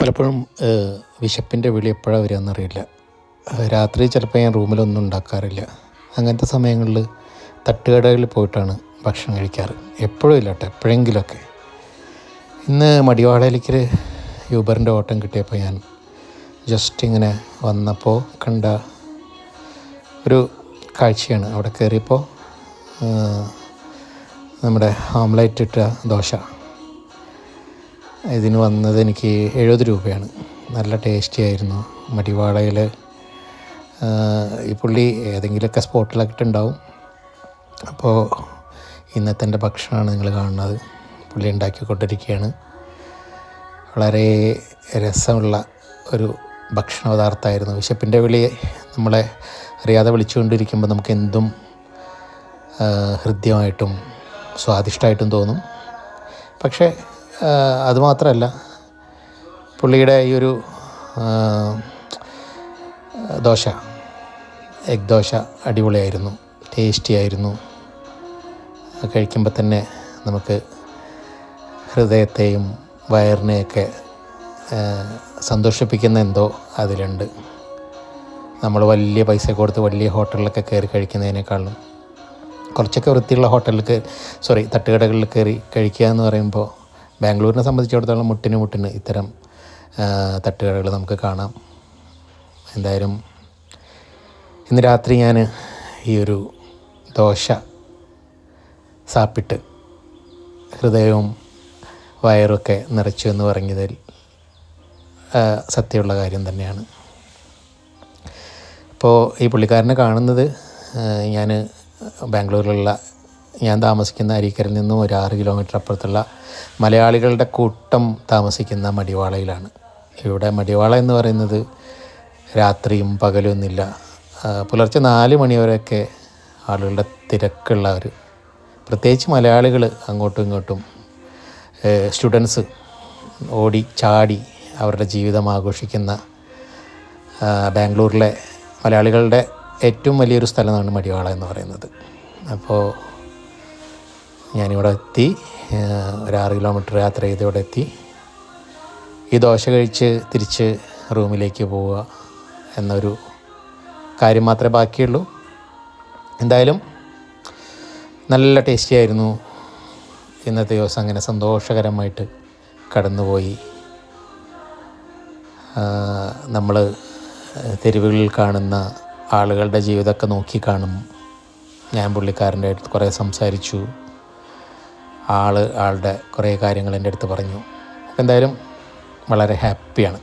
പലപ്പോഴും വിശപ്പിൻ്റെ വിളി എപ്പോഴാണ് വരികയെന്നറിയില്ല. രാത്രി ചിലപ്പോൾ ഞാൻ റൂമിലൊന്നും ഉണ്ടാക്കാറില്ല. അങ്ങനത്തെ സമയങ്ങളിൽ തട്ടുകടകളിൽ പോയിട്ടാണ് ഭക്ഷണം കഴിക്കാറ്. എപ്പോഴും ഇല്ല കേട്ടോ, എപ്പോഴെങ്കിലുമൊക്കെ. ഇന്ന് മടിവാളയിലേക്ക് യൂബറിൻ്റെ ഓട്ടം കിട്ടിയപ്പോൾ ഞാൻ ജസ്റ്റ് ഇങ്ങനെ വന്നപ്പോൾ കണ്ട ഒരു കാഴ്ചയാണ്. അവിടെ കയറിയപ്പോൾ നമ്മുടെ ഓംലെറ്റ് ഇട്ട ദോശ, ഇതിന് വന്നത് എനിക്ക് 70 രൂപയാണ്. നല്ല ടേസ്റ്റി ആയിരുന്നു. മടിവാളയിൽ ഈ പുള്ളി ഏതെങ്കിലുമൊക്കെ സ്പോട്ടിലൊക്കെ ഉണ്ടാവും. അപ്പോൾ ഇന്നത്തെ എൻ്റെ ഭക്ഷണമാണ് നിങ്ങൾ കാണുന്നത്. പുള്ളി ഉണ്ടാക്കിക്കൊണ്ടിരിക്കുകയാണ്. വളരെ രസമുള്ള ഒരു ഭക്ഷണ പദാർത്ഥമായിരുന്നു. വിശപ്പിൻ്റെ വിളി നമ്മളെ അറിയാതെ വിളിച്ചുകൊണ്ടിരിക്കുമ്പോൾ നമുക്ക് എന്തും ഹൃദ്യമായിട്ടും സ്വാദിഷ്ടമായിട്ടും തോന്നും. പക്ഷേ അതുമാത്രമല്ല, പുള്ളിയുടെ ഈ ഒരു ദോശ, എഗ് ദോശ അടിപൊളിയായിരുന്നു, ടേസ്റ്റി ആയിരുന്നു. കഴിക്കുമ്പോൾ തന്നെ നമുക്ക് ഹൃദയത്തെയും വയറിനെയൊക്കെ സന്തോഷിപ്പിക്കുന്ന എന്തോ അതിലുണ്ട്. നമ്മൾ വലിയ പൈസ കൊടുത്ത് വലിയ ഹോട്ടലിലൊക്കെ കയറി കഴിക്കുന്നതിനേക്കാളും കുറച്ചൊക്കെ വൃത്തിയുള്ള തട്ടുകടകളിൽ കയറി കഴിക്കുക എന്ന് പറയുമ്പോൾ ബാംഗ്ലൂരിനെ സംബന്ധിച്ചിടത്തോളം മുട്ടിന് ഇത്തരം തട്ടുകടകൾ നമുക്ക് കാണാം. എന്തായാലും ഇന്ന് രാത്രി ഞാൻ ഈ ഒരു ദോശ സാപ്പിട്ട് ഹൃദയവും വയറുമൊക്കെ നിറച്ചു എന്ന് പറഞ്ഞതിൽ സത്യമുള്ള കാര്യം തന്നെയാണ്. ഇപ്പോൾ ഈ പുള്ളിക്കാരനെ കാണുന്നത് ഞാൻ ബാംഗ്ലൂരിലുള്ള, ഞാൻ താമസിക്കുന്ന അരീക്കരയിൽ നിന്നും ഒരു 6 കിലോമീറ്റർ അപ്പുറത്തുള്ള മലയാളികളുടെ കൂട്ടം താമസിക്കുന്ന മടിവാളയിലാണ്. ഇവിടെ മടിവാള എന്ന് പറയുന്നത് രാത്രിയും പകലും ഒന്നുമില്ല. പുലർച്ചെ 4 മണിവരെയൊക്കെ ആളുകളുടെ തിരക്കുള്ള പ്രത്യേകിച്ച് മലയാളികൾ അങ്ങോട്ടും ഇങ്ങോട്ടും സ്റ്റുഡൻസ് ഓടി ചാടി അവരുടെ ജീവിതം ആഘോഷിക്കുന്ന ബാംഗ്ലൂരിലെ മലയാളികളുടെ ഏറ്റവും വലിയൊരു സ്ഥലമാണ് മടിവാള എന്ന് പറയുന്നത്. അപ്പോൾ ഞാനിവിടെ എത്തി, ഒരു 6 കിലോമീറ്റർ യാത്ര ചെയ്ത് ഇവിടെ എത്തി. ഈ ദോശ കഴിച്ച് തിരിച്ച് റൂമിലേക്ക് പോവുക എന്നൊരു കാര്യം മാത്രമേ ബാക്കിയുള്ളൂ. എന്തായാലും നല്ല ടേസ്റ്റി ആയിരുന്നു. ഇന്നത്തെ ദിവസം അങ്ങനെ സന്തോഷകരമായിട്ട് കടന്നുപോയി. നമ്മൾ തെരുവുകളിൽ കാണുന്ന ആളുകളുടെ ജീവിതമൊക്കെ നോക്കി കാണും. ഞാൻ പുള്ളിക്കാരൻ്റെ അടുത്ത് കുറേ സംസാരിച്ചു. ആളുടെ കുറേ കാര്യങ്ങൾ എൻ്റെ അടുത്ത് പറഞ്ഞു. എന്തായാലും വളരെ ഹാപ്പിയാണ്.